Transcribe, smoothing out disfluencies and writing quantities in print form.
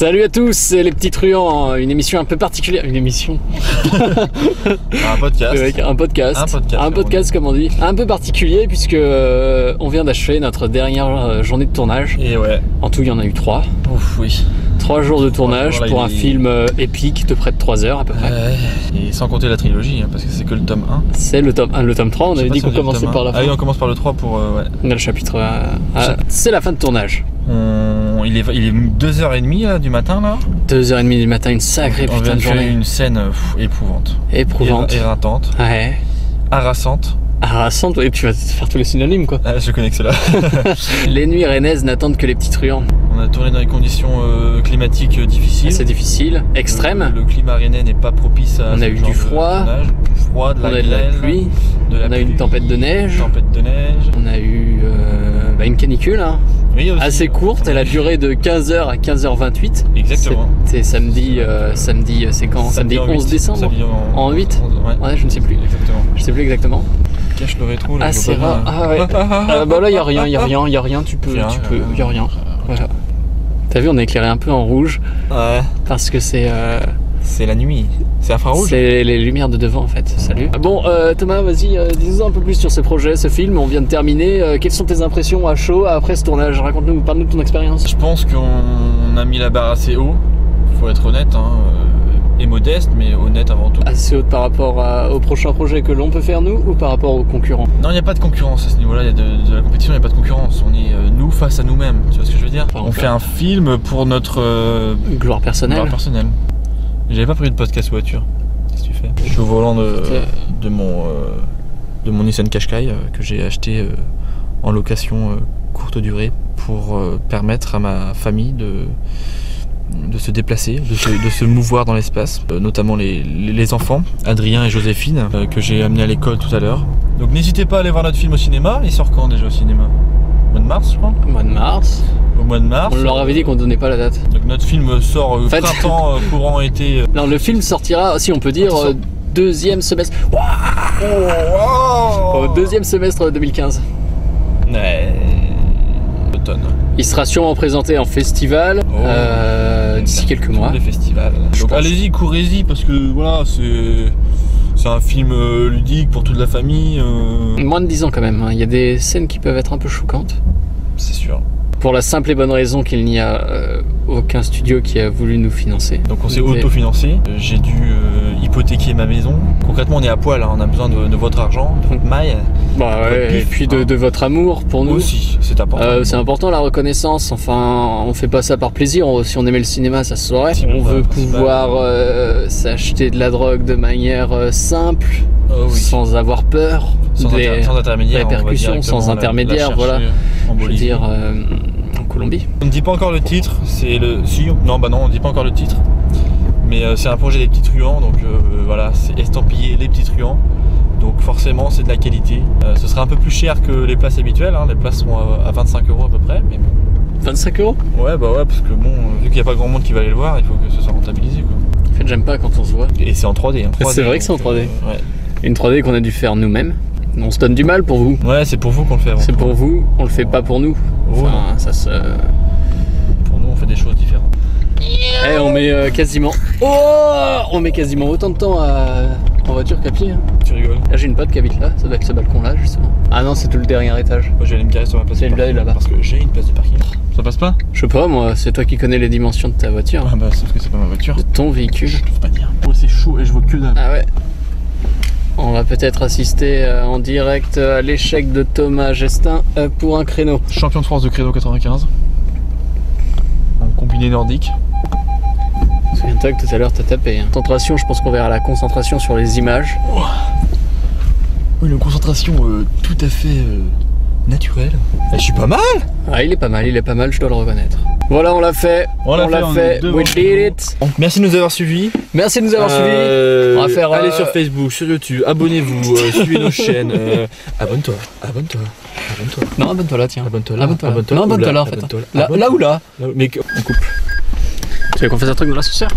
Salut à tous, c'est les petits truands, une émission un peu particulière. Une émission Un podcast. Un podcast comme on dit. Un peu particulier puisque on vient d'achever notre dernière journée de tournage. Et ouais. En tout, il y en a eu 3. Ouf, oui. 3 jours de tournage pour un film épique de près de 3 heures à peu près. Et sans compter la trilogie, hein, parce que c'est que le tome 1. C'est le tome 1, le tome 3, on avait dit qu'on commençait par la fin. Ah oui, on commence par le 3 pour... ouais. On a le chapitre... c'est la fin de tournage. Il est 2h30 là, du matin là. 2h30 du matin, une sacrée putain de journée. Une scène éprouvante. Éprouvante. Éreintante. Ouais. Harassante. Harassante, et puis tu vas faire tous les synonymes quoi. Ah, je connais que cela. Les nuits rennaises n'attendent que les petits truands. On a tourné dans des conditions climatiques difficiles. C'est difficile, extrême. Le climat rennais n'est pas propice à... On a eu du froid, de la grêle, de la pluie, on a eu une tempête de neige. On a eu une canicule hein. Oui, aussi, assez courte, elle a duré de 15h à 15h28. Exactement. C'est samedi, c'est quand? Samedi 11 décembre en 8 ouais, je ne sais plus. Exactement. Je sais plus exactement. Cache le rétro là. Ah c'est rare. Ah ouais. Bah là y a rien, y a rien, tu peux, y a rien. Voilà. T'as vu, on a éclairé un peu en rouge. Ouais. Parce que c'est la nuit. C'est infrarouge. C'est les lumières de devant en fait. Salut. Bon Thomas, vas-y, dis-nous un peu plus sur ce projet, ce film. On vient de terminer. Quelles sont tes impressions à chaud après ce tournage? Raconte-nous, parle-nous de ton expérience. Je pense qu'on a mis la barre assez haut. Faut être honnête, hein, et modeste, mais honnête avant tout. Assez haute par rapport au prochain projet que l'on peut faire nous ou par rapport aux concurrents? Non, il n'y a pas de concurrence à ce niveau-là. Il y a de la compétition, il n'y a pas de concurrence. On est nous face à nous-mêmes. Tu vois ce que je veux dire? On fait un film pour notre gloire personnelle. J'avais pas pris de podcast voiture. Qu'est-ce que tu fais? Je suis au volant de mon Nissan Qashqai que j'ai acheté en location courte durée pour permettre à ma famille de se déplacer, de se mouvoir dans l'espace, notamment les enfants, Adrien et Joséphine, que j'ai amené à l'école tout à l'heure. Donc n'hésitez pas à aller voir notre film au cinéma. Il sort quand déjà au cinéma? Au mois de mars, je crois. Au mois de mars. Au mois de mars. On leur avait dit qu'on donnait pas la date. Donc notre film sort printemps, courant, été. Non, le film sortira, si on peut dire, deuxième semestre. Au deuxième semestre 2015. Ouais. Automne. Il sera sûrement présenté en festival d'ici quelques mois. Les festivals. Donc allez-y, courez-y parce que voilà, c'est un film ludique pour toute la famille. Moins de 10 ans quand même, hein. Il y a des scènes qui peuvent être un peu choquantes. C'est sûr. Pour la simple et bonne raison qu'il n'y a aucun studio qui a voulu nous financer. Donc on s'est autofinancé. J'ai dû hypothéquer ma maison. Concrètement on est à poil, hein. On a besoin de votre argent, de votre maille. Bah ouais, et puis de votre amour pour nous. Aussi, c'est important. C'est important la reconnaissance, enfin on fait pas ça par plaisir, si on aimait le cinéma ça se saurait. On veut pouvoir s'acheter de la drogue de manière simple, sans avoir peur, sans intermédiaire, répercussions, sans intermédiaire, voilà. Je veux dire en Colombie. On ne dit pas encore le titre, c'est le... Si, non bah non, on ne dit pas encore le titre. Mais c'est un projet des petits truands, donc voilà, c'est estampillé les petits truands. Donc forcément c'est de la qualité. Ce sera un peu plus cher que les places habituelles, hein. Les places sont à 25 € à peu près. Mais bon. 25 €? Ouais bah ouais, parce que bon, vu qu'il n'y a pas grand monde qui va aller le voir, il faut que ce soit rentabilisé quoi. En fait j'aime pas quand on se voit. Et c'est en 3D, hein. C'est vrai que c'est en 3D. Ouais. Une 3D qu'on a dû faire nous-mêmes. On se donne du mal pour vous. Ouais, c'est pour vous qu'on le fait. C'est pour vous, on le fait pas pour nous. Enfin, ça se... Pour nous on fait des choses différentes. Eh, on met quasiment... on met quasiment autant de temps en voiture qu'à pied. Hein. Tu rigoles? Là j'ai une pote qui habite là, ça doit être ce balcon là justement. Ah non, c'est tout le dernier étage. Moi je vais aller me garer sur ma place de parking. Là-bas. Parce que j'ai une place de parking. Ça passe pas? Je sais pas moi, c'est toi qui connais les dimensions de ta voiture. Ah bah sauf que c'est pas ma voiture. De ton véhicule. Je peux pas dire. Moi c'est chaud et je vois que dalle. Ah ouais. On va peut-être assister en direct à l'échec de Thomas Gestin pour un créneau. Champion de France de créneau 95. En combiné nordique. Souviens-toi que tout à l'heure t'as tapé. Hein. Concentration, je pense qu'on verra la concentration sur les images. Oui, une concentration tout à fait naturelle. Je suis pas mal. Ah, il est pas mal, je dois le reconnaître. Voilà, on l'a fait. On l'a fait. We did it. Merci de nous avoir suivis. Merci de nous avoir suivis. On va faire. Allez sur Facebook, sur YouTube, abonnez-vous, suivez nos chaînes. Abonne-toi. Non, abonne-toi là, tiens. Abonne-toi là. Non, abonne-toi là en fait. Là ou là. Mais on coupe. Tu veux qu'on fasse un truc dans l'ascenseur?